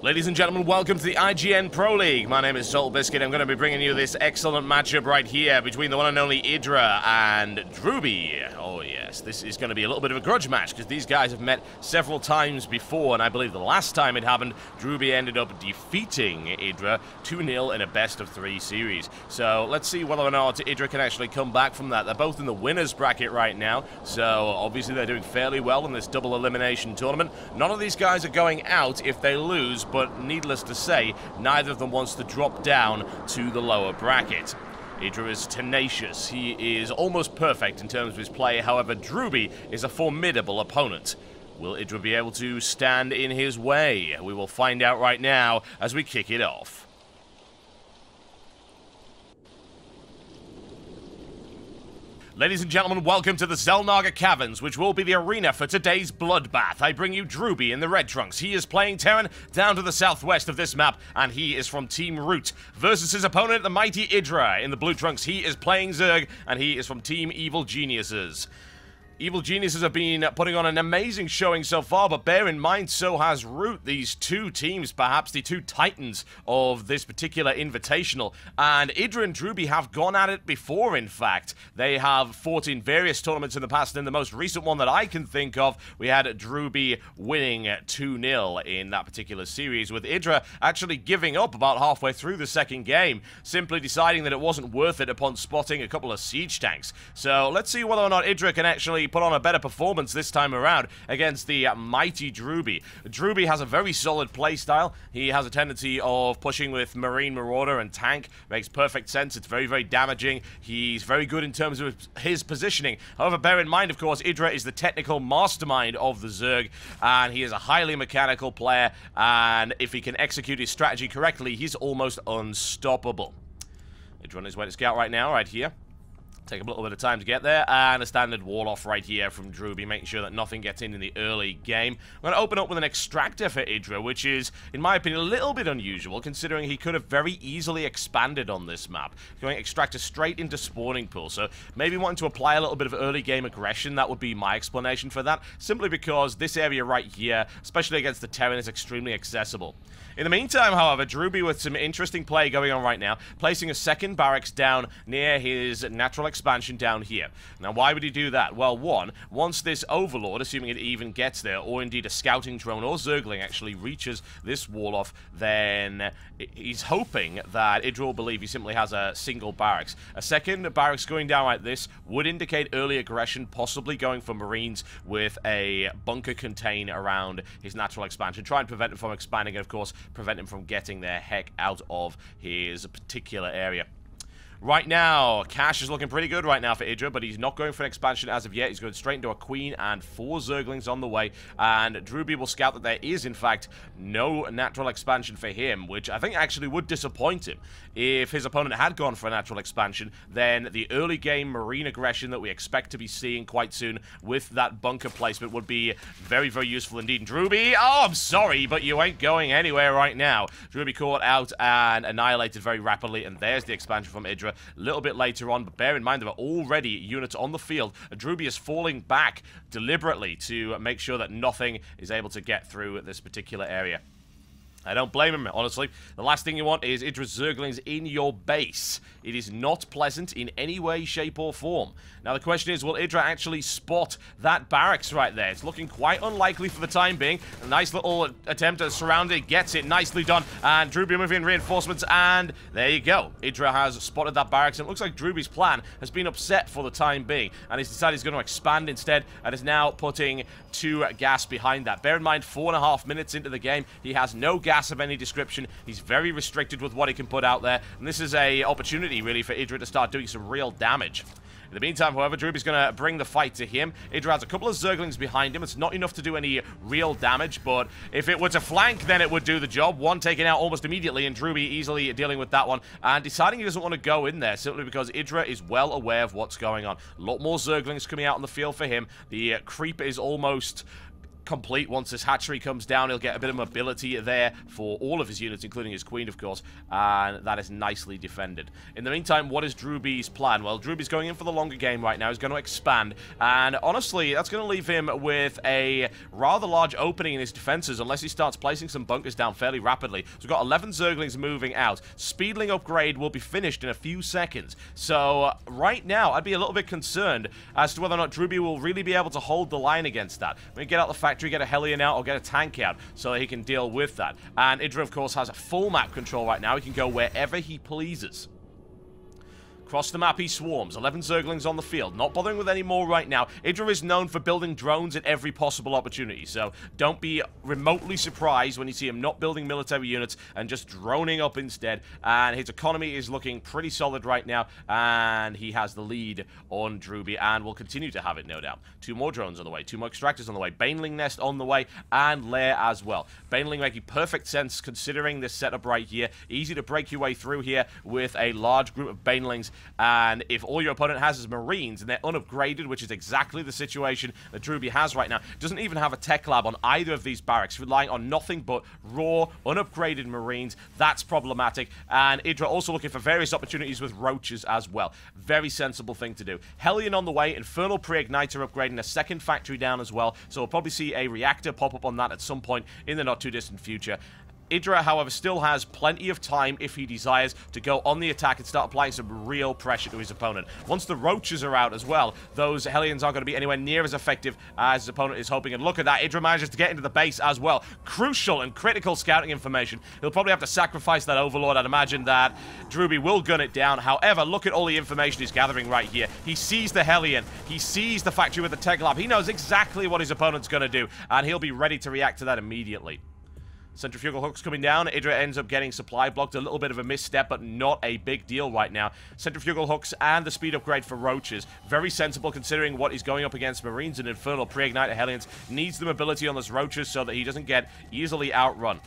Ladies and gentlemen, welcome to the IGN Pro League. My name is Salt Biscuit. I'm going to be bringing you this excellent matchup right here between the one and only EGIdrA and ROOTdrewbie. Oh yes, this is going to be a little bit of a grudge match because these guys have met several times before, and I believe the last time it happened, ROOTdrewbie ended up defeating EGIdrA 2-0 in a best-of-3 series. So let's see whether or not EGIdrA can actually come back from that. They're both in the winners bracket right now, so obviously they're doing fairly well in this double elimination tournament. None of these guys are going out if they lose, but needless to say, neither of them wants to drop down to the lower bracket. EGIdrA is tenacious. He is almost perfect in terms of his play. However, ROOTdrewbie is a formidable opponent. Will EGIdrA be able to stand in his way? We will find out right now as we kick it off. Ladies and gentlemen, welcome to the Xel'Naga Caverns, which will be the arena for today's bloodbath. I bring you ROOTdrewbie in the red trunks. He is playing Terran down to the southwest of this map, and he is from Team Root. Versus his opponent, the mighty EGIdrA. In the blue trunks, he is playing Zerg, and he is from Team Evil Geniuses. Evil Geniuses have been putting on an amazing showing so far, but bear in mind, so has Root. These two teams, perhaps the two titans of this particular invitational. And EGIdrA and ROOTdrewbie have gone at it before, in fact. They have fought in various tournaments in the past, and in the most recent one that I can think of, we had ROOTdrewbie winning 2-0 in that particular series, with EGIdrA actually giving up about halfway through the second game, simply deciding that it wasn't worth it upon spotting a couple of siege tanks. So let's see whether or not EGIdrA can actually put on a better performance this time around against the mighty ROOTdrewbie. ROOTdrewbie has a very solid playstyle. He has a tendency of pushing with Marine Marauder and Tank. Makes perfect sense. It's very, very damaging. He's very good in terms of his positioning. However, bear in mind, of course, EGIdrA is the technical mastermind of the Zerg, and he is a highly mechanical player, and if he can execute his strategy correctly, he's almost unstoppable. EGIdrA on his way to scout right now, right here. Take a little bit of time to get there, and a standard wall off right here from ROOTdrewbie, making sure that nothing gets in the early game. I'm going to open up with an extractor for EGIdrA, which is, in my opinion, a little bit unusual, considering he could have very easily expanded on this map, going extractor straight into spawning pool. So maybe wanting to apply a little bit of early game aggression, that would be my explanation for that, simply because this area right here, especially against the Terran, is extremely accessible. In the meantime, however, ROOTdrewbie with some interesting play going on right now, placing a second barracks down near his natural expansion down here. Now, why would he do that? Well, one, once this Overlord, assuming it even gets there, or indeed a scouting drone or Zergling actually reaches this wall off, then he's hoping that EGIdrA will believe he simply has a single barracks. A second barracks going down like this would indicate early aggression, possibly going for Marines with a bunker contain around his natural expansion. Try and prevent him from expanding, and of course, prevent him from getting the heck out of his particular area. Right now, Cash is looking pretty good right now for EGIdrA, but he's not going for an expansion as of yet. He's going straight into a Queen and 4 Zerglings on the way, and ROOTdrewbie will scout that there is, in fact, no natural expansion for him, which I think actually would disappoint him. If his opponent had gone for a natural expansion, then the early game Marine aggression that we expect to be seeing quite soon with that bunker placement would be very, very useful indeed. And ROOTdrewbie, oh, I'm sorry, but you ain't going anywhere right now. ROOTdrewbie caught out and annihilated very rapidly, and there's the expansion from EGIdrA. A little bit later on, but bear in mind there are already units on the field. ROOTdrewbie is falling back deliberately to make sure that nothing is able to get through this particular area. I don't blame him, honestly. The last thing you want is EGIdrA Zerglings in your base. It is not pleasant in any way, shape, or form. Now, the question is, will EGIdrA actually spot that barracks right there? It's looking quite unlikely for the time being. A nice little attempt at surrounding. Gets it. Nicely done. And ROOTdrewbie moving in reinforcements, and there you go. EGIdrA has spotted that barracks, and it looks like ROOTdrewbie's plan has been upset for the time being, and he's decided he's going to expand instead, and is now putting 2 gas behind that. Bear in mind, 4.5 minutes into the game, he has no gas of any description. He's very restricted with what he can put out there, and this is a opportunity really for EGIdrA to start doing some real damage. In the meantime, however, ROOTdrewbie's going to bring the fight to him. EGIdrA has a couple of Zerglings behind him. It's not enough to do any real damage, but if it were to flank, then it would do the job. One taken out almost immediately, and ROOTdrewbie easily dealing with that one, and deciding he doesn't want to go in there, simply because EGIdrA is well aware of what's going on. A lot more Zerglings coming out on the field for him. The creep is almost complete once this hatchery comes down. He'll get a bit of mobility there for all of his units, including his queen, of course, and that is nicely defended. In the meantime, what is Drewbie's plan? Well, Drewbie's going in for the longer game right now. He's going to expand, and honestly, that's going to leave him with a rather large opening in his defenses unless he starts placing some bunkers down fairly rapidly. So we've got 11 Zerglings moving out. Speedling upgrade will be finished in a few seconds. So right now, I'd be a little bit concerned as to whether or not Drewbie will really be able to hold the line against that. When you get out the factory, get a Hellion out, or get a tank out so that he can deal with that. And EGIdrA, of course, has full map control right now. He can go wherever he pleases. Across the map, he swarms. 11 Zerglings on the field. Not bothering with any more right now. EGIdrA is known for building drones at every possible opportunity, so don't be remotely surprised when you see him not building military units and just droning up instead. And his economy is looking pretty solid right now, and he has the lead on Drewbie, and will continue to have it, no doubt. 2 more drones on the way. 2 more extractors on the way. Baneling nest on the way, and lair as well. Baneling making perfect sense considering this setup right here. Easy to break your way through here with a large group of banelings. And if all your opponent has is Marines and they're unupgraded, which is exactly the situation that Drewbie has right now, doesn't even have a tech lab on either of these barracks, relying on nothing but raw, unupgraded Marines, that's problematic. And EGIdrA also looking for various opportunities with roaches as well. Very sensible thing to do. Hellion on the way, Infernal Pre-Igniter upgrading, a second factory down as well, so we'll probably see a reactor pop up on that at some point in the not-too-distant future. EGIdrA, however, still has plenty of time, if he desires, to go on the attack and start applying some real pressure to his opponent. Once the roaches are out as well, those Hellions aren't going to be anywhere near as effective as his opponent is hoping. And look at that, EGIdrA manages to get into the base as well. Crucial and critical scouting information. He'll probably have to sacrifice that Overlord. I'd imagine that Drewbie will gun it down. However, look at all the information he's gathering right here. He sees the Hellion. He sees the factory with the tech lab. He knows exactly what his opponent's going to do, and he'll be ready to react to that immediately. Centrifugal hooks coming down. EGIdrA ends up getting supply blocked. A little bit of a misstep, but not a big deal right now. Centrifugal hooks and the speed upgrade for roaches. Very sensible considering what he's going up against. Marines and Infernal Pre-Igniter Hellions. Needs the mobility on those roaches so that he doesn't get easily outrun.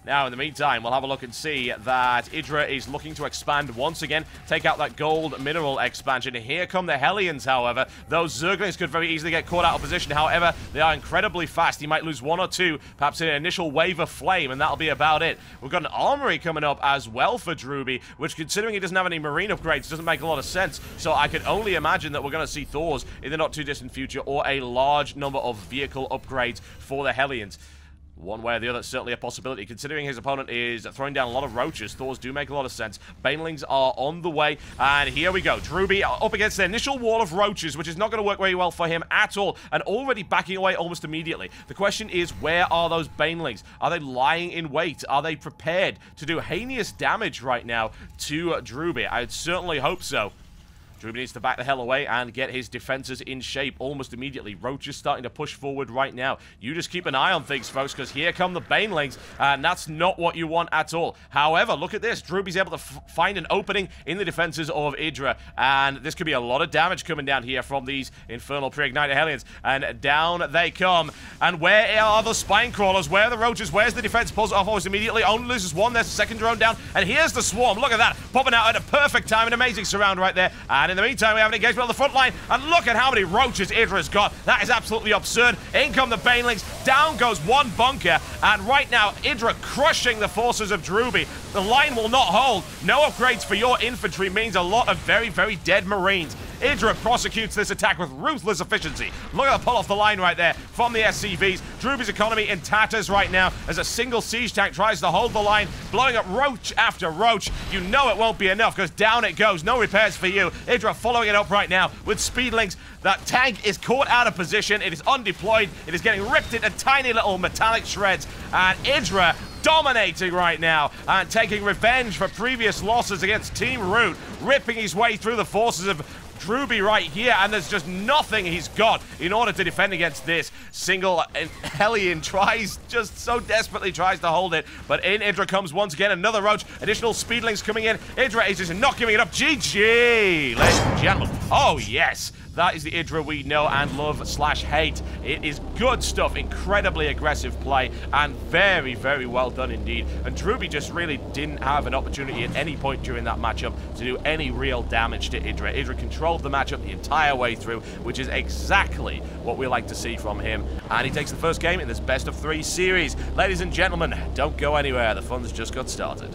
Now, in the meantime, we'll have a look and see that EGIdrA is looking to expand once again, take out that gold mineral expansion. Here come the Hellions, however. Those Zerglings could very easily get caught out of position. However, they are incredibly fast. He might lose 1 or 2, perhaps in an initial wave of flame, and that'll be about it. We've got an armory coming up as well for Drewbie, which, considering he doesn't have any marine upgrades, doesn't make a lot of sense. So I could only imagine that we're going to see Thors in the not-too-distant future, or a large number of vehicle upgrades for the Hellions. One way or the other, it's certainly a possibility. Considering his opponent is throwing down a lot of roaches, Thors do make a lot of sense. Banelings are on the way, and here we go. Drewbie up against the initial wall of roaches, which is not going to work very well for him at all, and already backing away almost immediately. The question is, where are those Banelings? Are they lying in wait? Are they prepared to do heinous damage right now to Drewbie? I'd certainly hope so. Drewbie needs to back the hell away and get his defenses in shape almost immediately. Roach is starting to push forward right now. You just keep an eye on things, folks, because here come the Banelings, and that's not what you want at all. However, look at this. Drewbie's able to find an opening in the defenses of EGIdrA, and this could be a lot of damage coming down here from these Infernal Pre-Igniter Hellions, and down they come. And where are the Spine Crawlers? Where are the Roaches? Where's the defense? Pulls it off almost immediately. Only loses 1. There's the second drone down, and here's the Swarm. Look at that. Popping out at a perfect time. An amazing surround right there. And in the meantime, we have an engagement on the front line, and look at how many roaches EGIdRA's got. That is absolutely absurd. In come the Banelings, down goes 1 bunker, and right now, EGIdRA crushing the forces of Drewbie. The line will not hold. No upgrades for your infantry means a lot of very, very dead Marines. EGIdRA prosecutes this attack with ruthless efficiency. Look at the pull off the line right there from the SCVs. Drewbie's economy in tatters right now as a single siege tank tries to hold the line, blowing up roach after roach. You know it won't be enough because down it goes. No repairs for you. EGIdRA following it up right now with speedlings. That tank is caught out of position. It is undeployed. It is getting ripped into tiny little metallic shreds. And EGIdRA dominating right now and taking revenge for previous losses against Team Root, ripping his way through the forces of Drewbie right here, and there's just nothing he's got in order to defend against this. Single Hellion just so desperately tries to hold it, but in EGIdRA comes once again another roach. Additional speedlings coming in. EGIdRA is just not giving it up. GG, ladies and gentlemen. Oh, yes. That is the IGIdrA we know and love / hate. It is good stuff, incredibly aggressive play, and very, very well done indeed. And Drewbie just really didn't have an opportunity at any point during that matchup to do any real damage to IGIdrA. IGIdrA controlled the matchup the entire way through, which is exactly what we like to see from him. And he takes the first game in this best-of-3 series. Ladies and gentlemen, don't go anywhere. The fun's just got started.